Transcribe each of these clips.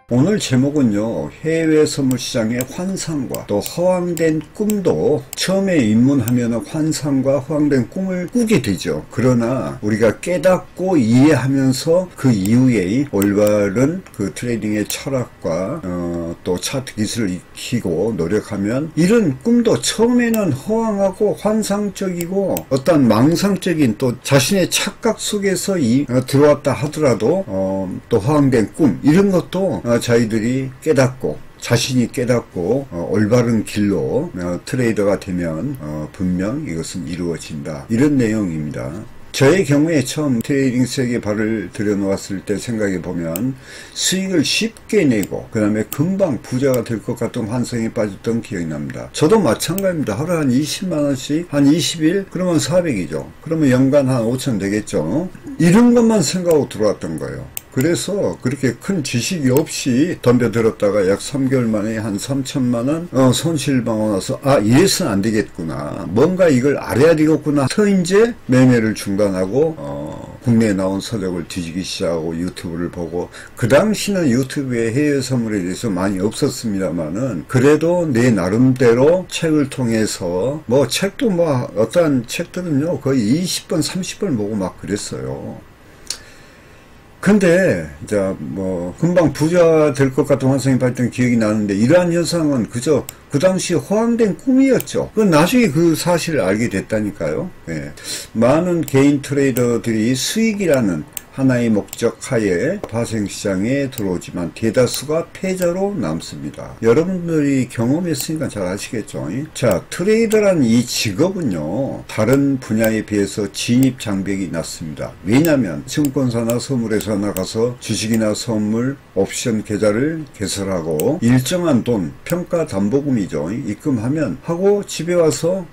오늘 제목은요, 해외 선물시장의 환상과 또 허황된 꿈도 처음에 입문하면 환상과 허황된 꿈을 꾸게 되죠. 그러나 우리가 깨닫고 이해하면서 그 이후에 올바른 그 트레이딩의 철학과 또 차트 기술을 익히고 노력하면 이런 꿈도 처음에는 허황하고 환상적이고 어떤 망상적인 또 자신의 착각 속에서 들어왔다 하더라도 또 허황된 꿈 이런 것도 자기들이 깨닫고 자신이 깨닫고 올바른 길로 트레이더가 되면 분명 이것은 이루어진다. 이런 내용입니다. 저의 경우에 처음 트레이딩 세계에 발을 들여놓았을 때 생각해보면 수익을 쉽게 내고 그 다음에 금방 부자가 될 것 같은 환상에 빠졌던 기억이 납니다. 저도 마찬가지입니다. 하루 한 20만원씩 한 20일 그러면 400이죠. 그러면 연간 한 5천 되겠죠. 이런 것만 생각하고 들어왔던 거예요. 그래서 그렇게 큰 지식이 없이 덤벼들었다가 약 3개월 만에 한 3천만원 손실방어 나서 이래서는 안 되겠구나. 뭔가 이걸 알아야 되겠구나. 서 이제 매매를 중단하고 국내에 나온 서적을 뒤지기 시작하고 유튜브를 보고 그 당시는 유튜브에 해외 선물에 대해서 많이 없었습니다만은 그래도 내 나름대로 책을 통해서 책도 어떠한 책들은요 거의 20번 30번 보고 막 그랬어요. 근데 이제 금방 부자 될 것 같은 환상이 봤던 기억이 나는데 이러한 현상은 그저 그 당시 허황된 꿈이었죠. 나중에 그 사실을 알게 됐다니까요. 예. 많은 개인 트레이더들이 수익이라는 하나의 목적 하에 파생시장에 들어오지만 대다수가 패자로 남습니다. 여러분들이 경험했으니까 잘 아시겠죠. 자, 트레이더란 이 직업은요 다른 분야에 비해서 진입 장벽이 낮습니다. 왜냐하면 증권사나 선물회사나 가서 주식이나 선물 옵션 계좌를 개설하고 일정한 돈 평가담보금이죠 입금하면 하고 집에 와서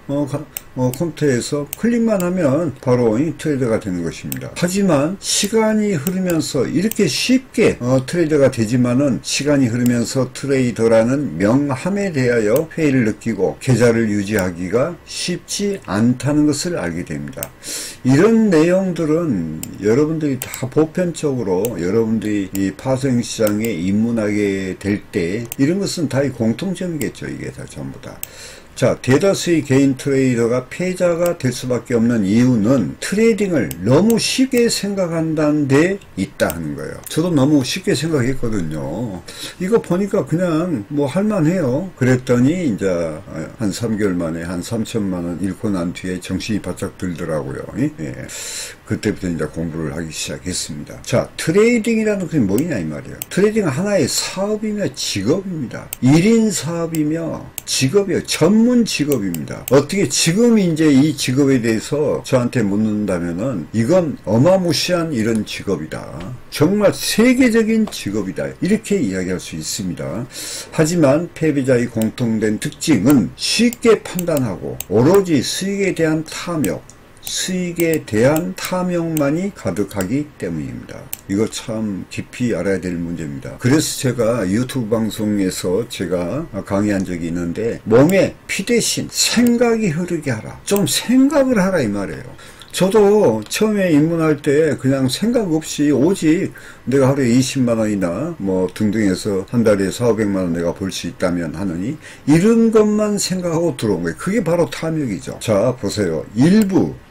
컴퓨터에서 클릭만 하면 바로 트레이더가 되는 것입니다. 하지만 시간이 흐르면서 이렇게 쉽게 트레이더가 되지만은 시간이 흐르면서 트레이더라는 명함에 대하여 회의를 느끼고 계좌를 유지하기가 쉽지 않다는 것을 알게 됩니다. 이런 내용들은 여러분들이 다 보편적으로 여러분들이 이 파생시장에 입문하게 될 때 이런 것은 다 공통점이겠죠. 이게 다 전부 다. 자, 대다수의 개인 트레이더가 패자가 될 수밖에 없는 이유는 트레이딩을 너무 쉽게 생각한다는 데 있다 하는 거예요. 저도 너무 쉽게 생각했거든요. 이거 보니까 그냥 할만해요. 그랬더니 이제 한 3개월 만에 한 3천만원 잃고 난 뒤에 정신이 바짝 들더라고요. 예. 그때부터 이제 공부를 하기 시작했습니다. 자, 트레이딩이라는 것이 뭐냐 이 말이에요. 트레이딩은 하나의 사업이며 직업입니다. 1인 사업이며 직업이에요. 전문 직업입니다. 어떻게 지금 이제 이 직업에 대해서 저한테 묻는다면은 이건 어마무시한 이런 직업이다. 정말 세계적인 직업이다. 이렇게 이야기할 수 있습니다. 하지만 패배자의 공통된 특징은 쉽게 판단하고 오로지 수익에 대한 탐욕만이 가득하기 때문입니다. 이거 참 깊이 알아야 될 문제입니다. 그래서 제가 유튜브 방송에서 제가 강의한 적이 있는데 몸에 피 대신 생각이 흐르게 하라. 좀 생각을 하라 이 말이에요. 저도 처음에 입문할 때 그냥 생각 없이 오직 내가 하루에 20만원이나 등등 해서 한 달에 4,500만원 내가 벌 수 있다면 하느니 이런 것만 생각하고 들어온 거예요. 그게 바로 탐욕이죠. 자, 보세요.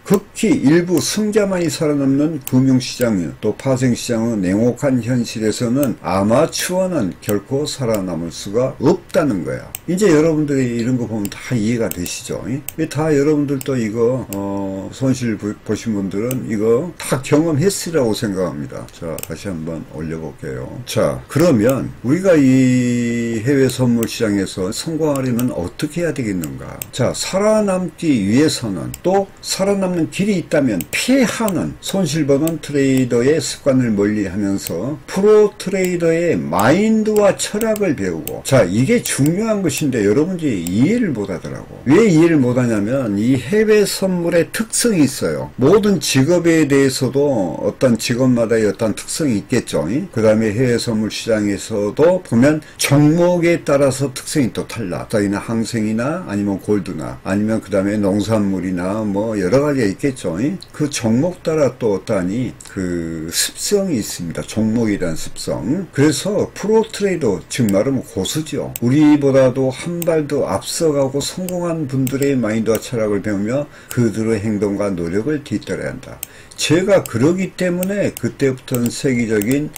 극히 일부 승자만이 살아남는 금융시장 또 파생시장의 냉혹한 현실에서는 아마추어는 결코 살아남을 수가 없다는 거야. 이제 여러분들이 이런 거 보면 다 이해가 되시죠? 다 여러분들도 이거 손실 보신 분들은 이거 다 경험했으라고 생각합니다. 자, 다시 한번 올려볼게요. 자, 그러면 우리가 이 해외 선물 시장에서 성공하려면 어떻게 해야 되겠는가? 자, 살아남기 위해서는 또 살아남는 길이 있다면 피하는 손실보는 트레이더의 습관을 멀리하면서 프로 트레이더의 마인드와 철학을 배우고 자, 이게 중요한 것인데 여러분들이 이해를 못하더라고. 왜 이해를 못하냐면 이 해외 선물의 특성이 있어요. 모든 직업에 대해서도 어떤 직업마다의 어떤 특성이 있겠죠. 그 다음에 해외 선물 시장에서도 보면 종목에 따라서 특성이 또 달라. 항생이나 아니면 골드나 아니면 그 다음에 농산물이나 여러 가지 차이가 있겠죠. 그 종목 따라 또 어떠하니 그 습성이 있습니다. 종목이란 습성. 그래서 프로 트레이더, 즉 말하면 고수죠. 우리보다도 한 발 더 앞서가고 성공한 분들의 마인드와 철학을 배우며 그들의 행동과 노력을 뒤따라야 한다. 제가 그러기 때문에 그때부터는 세계적인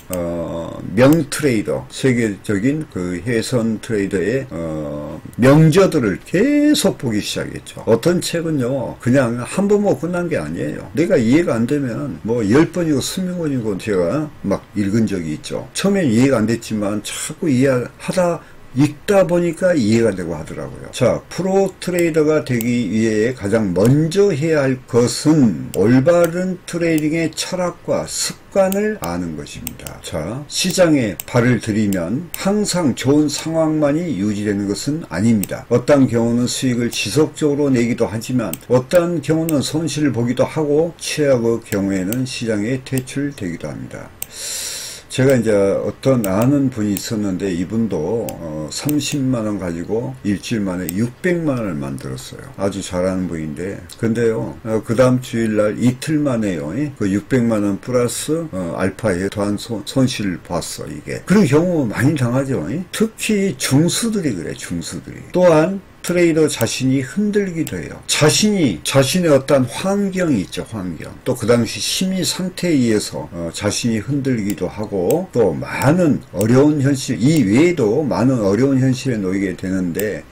명트레이더, 세계적인 그 해선 트레이더의 명저들을 계속 보기 시작했죠. 어떤 책은요, 그냥 한 번 보고 끝난 게 아니에요. 내가 이해가 안 되면 뭐 10번이고 20번이고 제가 막 읽은 적이 있죠. 처음엔 이해가 안 됐지만 자꾸 이해하다 읽다 보니까 이해가 되고 하더라고요. 자, 프로 트레이더가 되기 위해 가장 먼저 해야 할 것은 올바른 트레이딩의 철학과 습관을 아는 것입니다. 자, 시장에 발을 들이면 항상 좋은 상황만이 유지되는 것은 아닙니다. 어떤 경우는 수익을 지속적으로 내기도 하지만 어떤 경우는 손실을 보기도 하고 최악의 경우에는 시장에 퇴출되기도 합니다. 제가 이제 어떤 아는 분이 있었는데 이분도 30만원 가지고 일주일 만에 600만원을 만들었어요. 아주 잘하는 분인데, 근데요, 그 다음 주일날 이틀 만에요, 그 600만원 플러스 알파에 더한 손실을 봤어, 이게. 그런 경우 많이 당하죠. 특히 중수들이 그래, 중수들이. 또한 트레이더 자신이 흔들기도 해요. 자신의 어떤 환경이 있죠, 환경. 또 그 당시 심리 상태에 의해서 자신이 흔들기도 하고, 또 많은 어려운 현실, 이 외에도 많은 어려운 현실에 놓이게 되는데,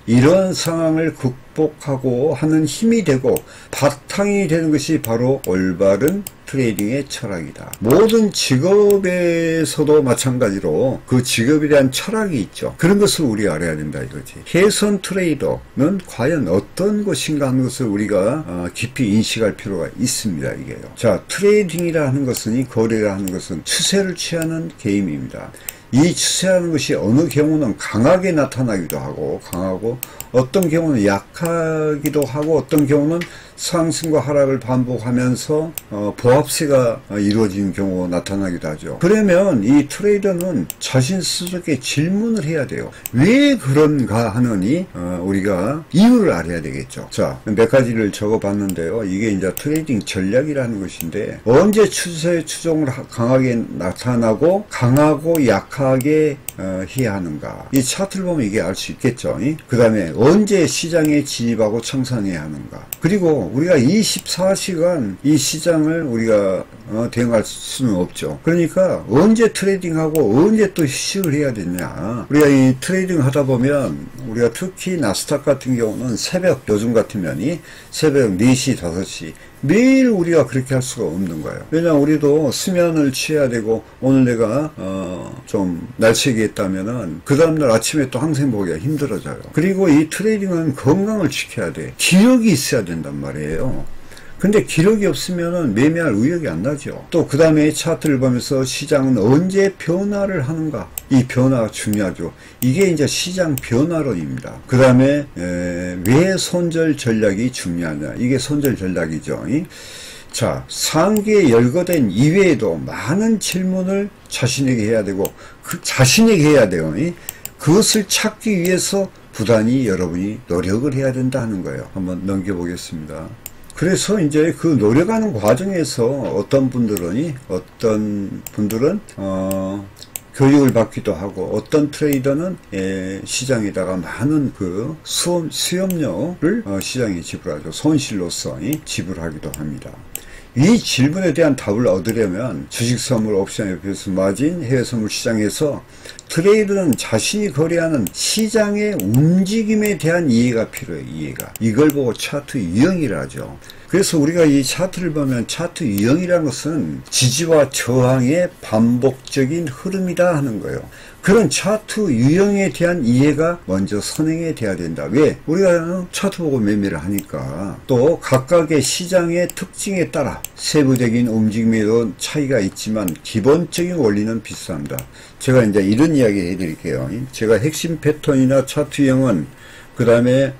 이런 상황을 극복하고 하는 힘이 되고 바탕이 되는 것이 바로 올바른 트레이딩의 철학이다. 모든 직업에서도 마찬가지로 그 직업에 대한 철학이 있죠. 그런 것을 우리가 알아야 된다 이거지. 해선 트레이더는 과연 어떤 것인가 하는 것을 우리가 깊이 인식할 필요가 있습니다. 이게요. 자, 트레이딩이라 하는 것은, 이 거래라 하는 것은 추세를 취하는 게임입니다. 이 추세하는 것이 어느 경우는 강하게 나타나기도 하고 강하고, 어떤 경우는 약하기도 하고, 어떤 경우는 상승과 하락을 반복하면서 보합세가 이루어지는 경우가 나타나기도 하죠. 그러면 이 트레이더는 자신 스스로에게 질문을 해야 돼요. 왜 그런가 하느니 우리가 이유를 알아야 되겠죠. 자, 몇 가지를 적어봤는데요. 이게 이제 트레이딩 전략이라는 것인데, 언제 추세 추종을 강하게 나타나고 강하고 약하게 해야 하는가. 이 차트를 보면 이게 알 수 있겠죠. 그 다음에 언제 시장에 진입하고 청산해야 하는가. 그리고 우리가 24시간 이 시장을 우리가 대응할 수는 없죠. 그러니까 언제 트레이딩하고 언제 또 휴식을 해야 되냐. 우리가 이 트레이딩 하다 보면 우리가 특히 나스닥 같은 경우는 새벽, 요즘 같으면 새벽 4시, 5시 매일 우리가 그렇게 할 수가 없는 거예요. 왜냐면 우리도 수면을 취해야 되고, 오늘 내가 좀 날치기 했다면은 그 다음날 아침에 또 항상 보기가 힘들어져요. 그리고 이 트레이딩은 건강을 지켜야 돼. 기력이 있어야 된단 말이에요. 근데 기력이 없으면은 매매할 의욕이 안 나죠. 또 그 다음에 차트를 보면서 시장은 언제 변화를 하는가. 이 변화가 중요하죠. 이게 이제 시장 변화론입니다. 그 다음에 왜 손절 전략이 중요하냐. 이게 손절 전략이죠. 자, 상기에 열거된 이외에도 많은 질문을 자신에게 해야 되고, 자신에게 해야 돼요. 그것을 찾기 위해서 부단히 여러분이 노력을 해야 된다 하는 거예요. 한번 넘겨보겠습니다. 그래서 이제 그 노력하는 과정에서 어떤 분들은 교육을 받기도 하고, 어떤 트레이더는 시장에다가 많은 그 수업료를 시장에 지불하죠. 손실로서 지불하기도 합니다. 이 질문에 대한 답을 얻으려면 주식선물, 옵션, FX, 마진, 해외선물 시장에서 트레이더는 자신이 거래하는 시장의 움직임에 대한 이해가 필요해요. 이해가. 이걸 보고 차트 유형이라 하죠. 그래서 우리가 이 차트를 보면 차트 유형이라는 것은 지지와 저항의 반복적인 흐름이다 하는 거예요. 그런 차트 유형에 대한 이해가 먼저 선행이 돼야 된다. 왜? 우리가 차트 보고 매매를 하니까. 또 각각의 시장의 특징에 따라 세부적인 움직임에도 차이가 있지만 기본적인 원리는 비슷합니다. 제가 이제 이런 이야기 해드릴게요. 제가 핵심 패턴이나 차트 유형은 그 다음에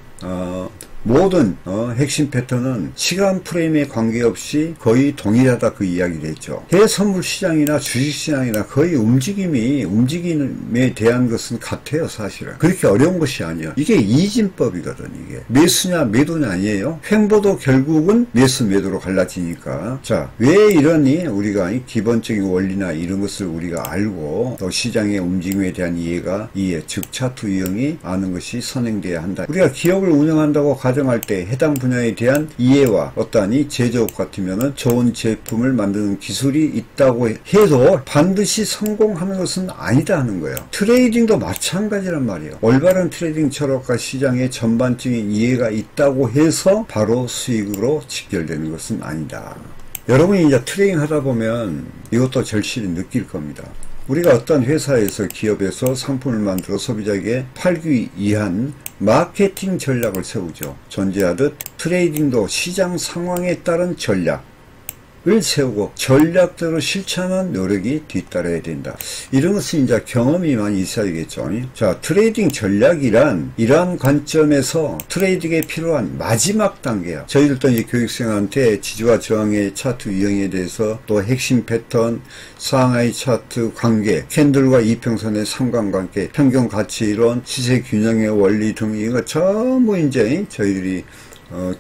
모든 핵심 패턴은 시간 프레임에 관계없이 거의 동일하다, 그 이야기를 했죠. 해외선물 시장이나 주식시장이나 거의 움직임에 대한 것은 같아요. 사실은 그렇게 어려운 것이 아니에요. 이게 이진법이거든. 이게 매수냐 매도냐 아니에요. 횡보도 결국은 매수 매도로 갈라지니까. 자, 왜 이러니? 우리가 기본적인 원리나 이런 것을 우리가 알고 또 시장의 움직임에 대한 이해, 즉 차트 유형이 아는 것이 선행돼야 한다. 우리가 기업을 운영한다고 가정할 때 해당 분야에 대한 이해와 어떠하니 제조업 같으면은 좋은 제품을 만드는 기술이 있다고 해도 반드시 성공하는 것은 아니다 하는 거예요. 트레이딩도 마찬가지란 말이에요. 올바른 트레이딩 철학과 시장의 전반적인 이해가 있다고 해서 바로 수익으로 직결되는 것은 아니다. 여러분이 이제 트레이딩 하다 보면 이것도 절실히 느낄 겁니다. 우리가 어떤 회사에서 기업에서 상품을 만들어 소비자에게 팔기 위한 마케팅 전략을 세우죠. 존재하듯 트레이딩도 시장 상황에 따른 전략을 세우고 전략대로 실천하는 노력이 뒤따라야 된다. 이런 것은 이제 경험이 많이 있어야겠죠. 자, 트레이딩 전략이란 이러한 관점에서 트레이딩에 필요한 마지막 단계야. 저희들도 이제 교육생한테 지지와 저항의 차트 유형에 대해서 또 핵심 패턴, 상하이 차트 관계, 캔들과 이평선의 상관관계, 평균 가치이론, 시세 균형의 원리 등 이거 전부 이제 저희들이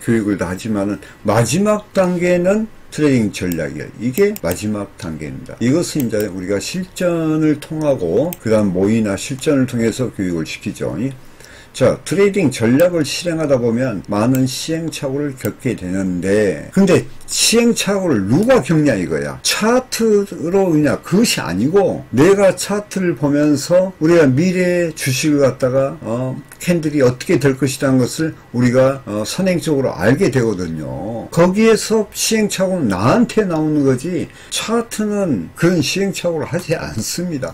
교육을 다 하지만은 마지막 단계는 트레이딩 전략이에요. 이게 마지막 단계입니다. 이것은 이제 우리가 실전을 통하고 그 다음 모의나 실전을 통해서 교육을 시키죠. 자, 트레이딩 전략을 실행하다 보면 많은 시행착오를 겪게 되는데, 근데 시행착오를 누가 겪냐 이거야. 차트로 그냥 그것이 아니고 내가 차트를 보면서 우리가 미래의 주식을 갖다가 캔들이 어떻게 될 것이라는 것을 우리가 선행적으로 알게 되거든요. 거기에서 시행착오는 나한테 나오는 거지 차트는 그런 시행착오를 하지 않습니다.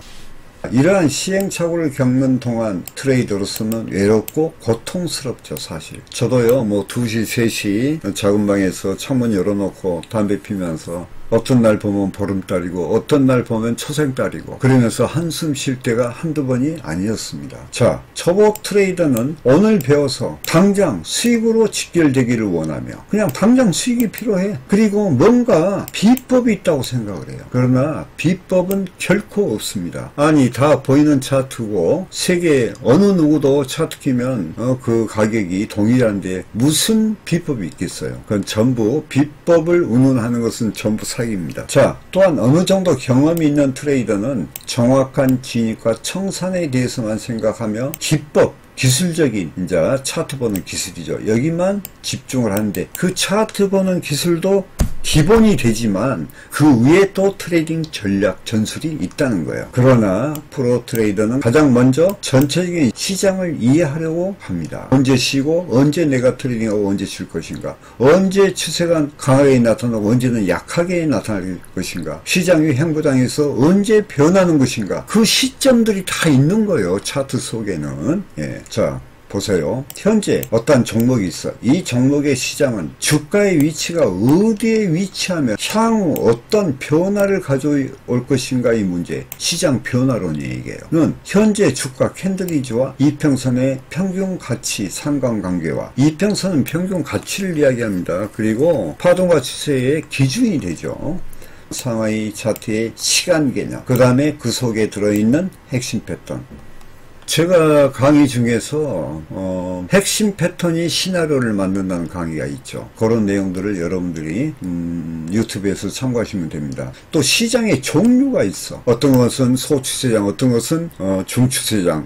이러한 시행착오를 겪는 동안 트레이더로서는 외롭고 고통스럽죠. 사실 저도요, 뭐 2시 3시 작은 방에서 창문 열어놓고 담배 피면서 어떤 날 보면 보름달이고 어떤 날 보면 초생달이고 그러면서 한숨 쉴 때가 한두 번이 아니었습니다. 자, 초보 트레이더는 오늘 배워서 당장 수익으로 직결되기를 원하며 그냥 당장 수익이 필요해. 그리고 뭔가 비법이 있다고 생각을 해요. 그러나 비법은 결코 없습니다. 아니, 다 보이는 차트고 세계 어느 누구도 차트 키면 그 가격이 동일한데 무슨 비법이 있겠어요. 그건 전부 비법을 운운하는 것은 전부 사기입니다. 자, 또한 어느 정도 경험이 있는 트레이더는 정확한 진입과 청산에 대해서만 생각하며 기법, 기술적인 이제 차트 보는 기술이죠. 여기만 집중을 하는데 그 차트 보는 기술도 기본이 되지만 그 위에 또 트레이딩 전략 전술이 있다는 거예요. 그러나 프로 트레이더는 가장 먼저 전체적인 시장을 이해하려고 합니다. 언제 쉬고 언제 내가 트레이딩하고 언제 쉴 것인가, 언제 추세가 강하게 나타나고 언제는 약하게 나타날 것인가, 시장이 횡보당해서 언제 변하는 것인가, 그 시점들이 다 있는 거예요. 차트 속에는. 예. 자, 보세요. 현재 어떤 종목이 있어. 이 종목의 시장은 주가의 위치가 어디에 위치하면 향후 어떤 변화를 가져올 것인가의 문제, 시장 변화론이 얘기해요. 현재 주가 캔들리지와 이평선의 평균 가치 상관관계와, 이평선은 평균 가치를 이야기합니다. 그리고 파동과 추세의 기준이 되죠. 상하이 차트의 시간 개념, 그 다음에 그 속에 들어있는 핵심 패턴. 제가 강의 중에서 핵심 패턴이 시나리오를 만든다는 강의가 있죠. 그런 내용들을 여러분들이 유튜브에서 참고하시면 됩니다. 또 시장의 종류가 있어. 어떤 것은 소추세장, 어떤 것은 중추세장,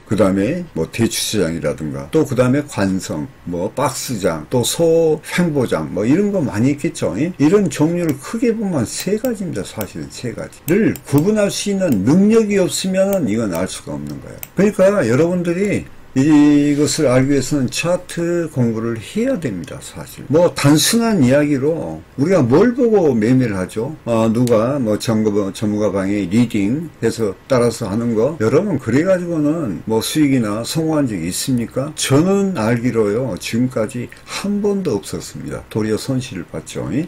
그 다음에 뭐 대추세장이라든가, 또 그 다음에 관성, 뭐 박스장, 또 소횡보장, 뭐 이런 거 많이 있겠죠. 이런 종류를 크게 보면 3가지입니다. 사실은 3가지를 구분할 수 있는 능력이 없으면 이건 알 수가 없는 거예요. 그러니까 여러분들이 이것을 알기 위해서는 차트 공부를 해야 됩니다. 사실 뭐 단순한 이야기로 우리가 뭘 보고 매매를 하죠. 누가 뭐 전문가 방에 리딩 해서 따라서 하는 거, 여러분 그래가지고는 뭐 수익이나 성공한 적이 있습니까? 저는 알기로요 지금까지 한 번도 없었습니다. 도리어 손실을 봤죠. 예.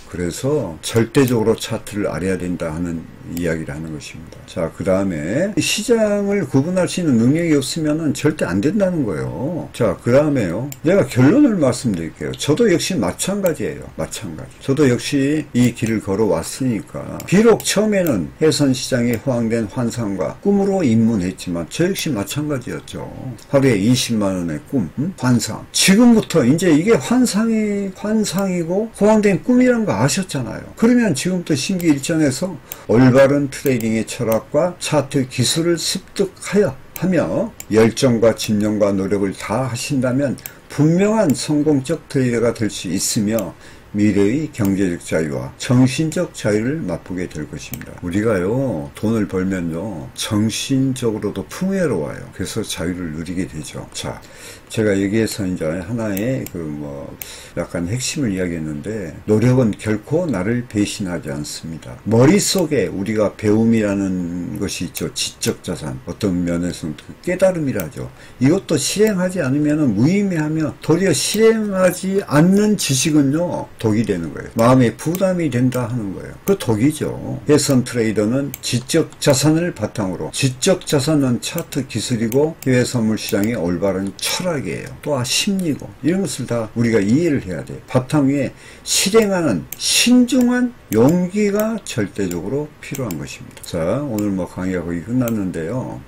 그래서 절대적으로 차트를 알아야 된다 하는 이야기를 하는 것입니다. 자, 그 다음에 시장을 구분할 수 있는 능력이 없으면 절대 안 된다는 거예요. 자, 그 다음에요. 내가 결론을 말씀드릴게요. 저도 역시 마찬가지예요. 마찬가지. 저도 역시 이 길을 걸어왔으니까 비록 처음에는 해선시장에 호황된 환상과 꿈으로 입문했지만 저 역시 마찬가지였죠. 하루에 20만원의 꿈, 환상. 지금부터 이제 이게 환상이고 호황된 꿈이란 거 아셨잖아요. 그러면 지금부터 심기일전해서 올바른 트레이딩의 철학과 차트 기술을 습득하여 하며 열정과 집념과 노력을 다 하신다면 분명한 성공적 트레이더가 될 수 있으며 미래의 경제적 자유와 정신적 자유를 맛보게 될 것입니다. 우리가요, 돈을 벌면요, 정신적으로도 풍요로워요. 그래서 자유를 누리게 되죠. 자, 제가 여기에서 이제 하나의 약간 핵심을 이야기했는데, 노력은 결코 나를 배신하지 않습니다. 머릿속에 우리가 배움이라는 것이 있죠. 지적 자산. 어떤 면에서는 깨달음이라죠. 이것도 실행하지 않으면 무의미하며 도리어 실행하지 않는 지식은요, 독이 되는 거예요. 마음에 부담이 된다 하는 거예요. 그 독이죠. 해선 트레이더는 지적 자산을 바탕으로, 지적 자산은 차트 기술이고 해외 선물 시장의 올바른 철학이에요. 또한 심리고, 이런 것을 다 우리가 이해를 해야 돼요. 바탕 위에 실행하는 신중한 용기가 절대적으로 필요한 것입니다. 자, 오늘 강의가 거의 끝났는데요.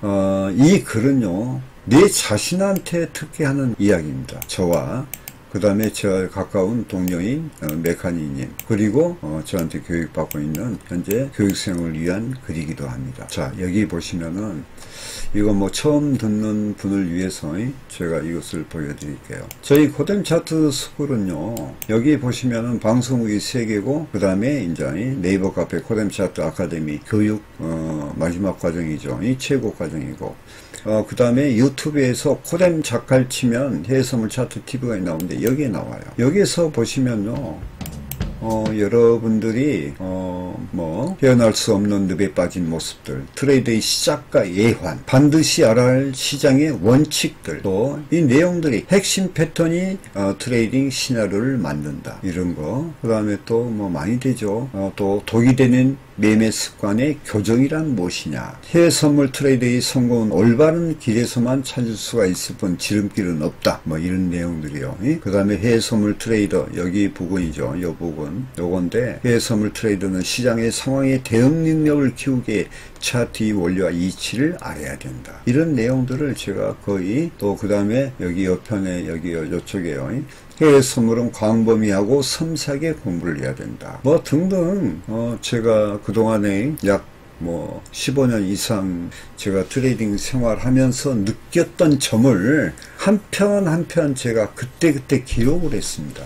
이 글은요, 내 자신한테 특히 하는 이야기입니다. 저와 그 다음에 저 가까운 동료인 메카니님, 그리고 저한테 교육받고 있는 현재 교육생을 위한 글이기도 합니다. 자, 여기 보시면은 이거 처음 듣는 분을 위해서 제가 이것을 보여드릴게요. 저희 코뎀 차트 스쿨은요, 여기 보시면은 방송국이 3개고, 그 다음에 이제 네이버 카페 코뎀 차트 아카데미 교육 마지막 과정이죠. 이 최고 과정이고, 그 다음에 유튜브에서 코뎀 작가를 치면 해외선물 차트 TV가 나오는데 여기에 나와요. 여기에서 보시면요, 여러분들이 헤어날 수 없는 늪에 빠진 모습들, 트레이드의 시작과 예환, 반드시 알아야 할 시장의 원칙들, 또 이 내용들이 핵심 패턴이 트레이딩 시나리오를 만든다, 이런 거. 그 다음에 또 많이 되죠. 또 독이 되는 매매 습관의 교정이란 무엇이냐, 해외 선물 트레이드의 성공은 올바른 길에서만 찾을 수가 있을 뿐 지름길은 없다, 이런 내용들이요. 그 다음에 해외 선물 트레이더, 여기 부분이죠. 이 부분 요건데, 해외 선물 트레이더는 시장의 상황에 대응 능력을 키우기에 차트의 원리와 이치를 알아야 된다, 이런 내용들을 제가 거의, 또 그 다음에 여기 옆편에 여기 요쪽에요, 해외 선물은 광범위하고 섬세하게 공부를 해야 된다, 등등. 제가 그동안에 약 15년 이상 제가 트레이딩 생활하면서 느꼈던 점을 한 편 한 편 제가 그때 기록을 했습니다.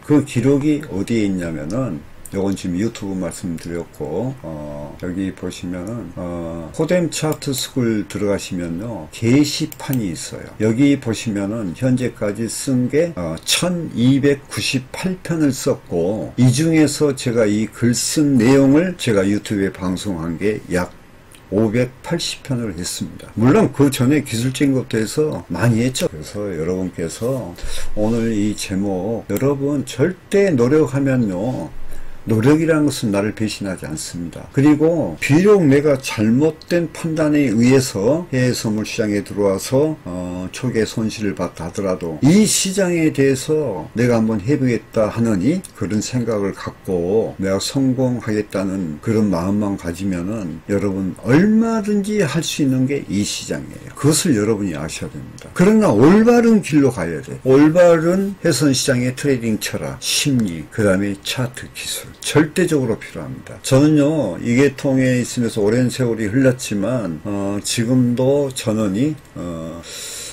그 기록이 어디에 있냐면은, 요건 지금 유튜브 말씀드렸고, 여기 보시면은, 코뎀 차트 스쿨 들어가시면요, 게시판이 있어요. 여기 보시면은, 현재까지 쓴 게, 1298편을 썼고, 이 중에서 제가 이 글 쓴 내용을 제가 유튜브에 방송한 게 약 580편을 했습니다. 물론 그 전에 기술적인 것도 해서 많이 했죠. 그래서 여러분께서 오늘 이 제목, 여러분 절대 노력하면요, 노력이라는 것은 나를 배신하지 않습니다. 그리고 비록 내가 잘못된 판단에 의해서 해외 선물 시장에 들어와서 초기에 손실을 봤다 하더라도 이 시장에 대해서 내가 한번 해보겠다 하느니 그런 생각을 갖고 내가 성공하겠다는 그런 마음만 가지면은 여러분 얼마든지 할 수 있는 게 이 시장이에요. 그것을 여러분이 아셔야 됩니다. 그러나 올바른 길로 가야 돼. 올바른 해선 시장의 트레이딩 철학, 심리, 그 다음에 차트 기술 절대적으로 필요합니다. 저는요, 이 계통에 있으면서 오랜 세월이 흘렀지만 지금도 저는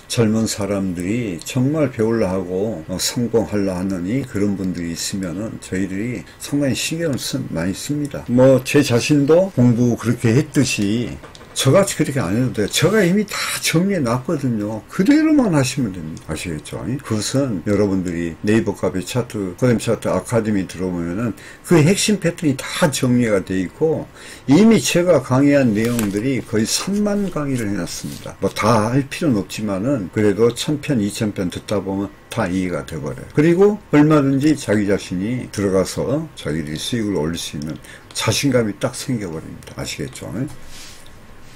젊은 사람들이 정말 배우려 하고 성공하려 하느니 그런 분들이 있으면은 저희들이 상당히 신경을 많이 씁니다. 제 자신도 공부 그렇게 했듯이 저같이 그렇게 안 해도 돼요. 제가 이미 다 정리해 놨거든요. 그대로만 하시면 됩니다. 아시겠죠? 그것은 여러분들이 네이버 카페 차트, 코뎀 차트 아카데미 들어보면은 그 핵심 패턴이 다 정리가 돼 있고, 이미 제가 강의한 내용들이 거의 3만 강의를 해놨습니다. 뭐 다 할 필요는 없지만은 그래도 1000편, 2000편 듣다 보면 다 이해가 돼버려요. 그리고 얼마든지 자기 자신이 들어가서 자기들이 수익을 올릴 수 있는 자신감이 딱 생겨버립니다. 아시겠죠?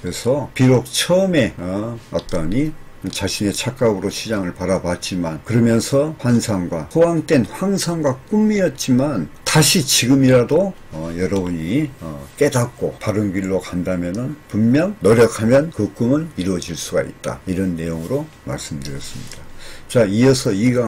그래서 비록 처음에 어떠니 자신의 착각으로 시장을 바라봤지만, 그러면서 환상과 호황된 환상과 꿈이었지만 다시 지금이라도 여러분이 깨닫고 바른 길로 간다면은 분명 노력하면 그 꿈은 이루어질 수가 있다. 이런 내용으로 말씀드렸습니다. 자, 이어서 이 강의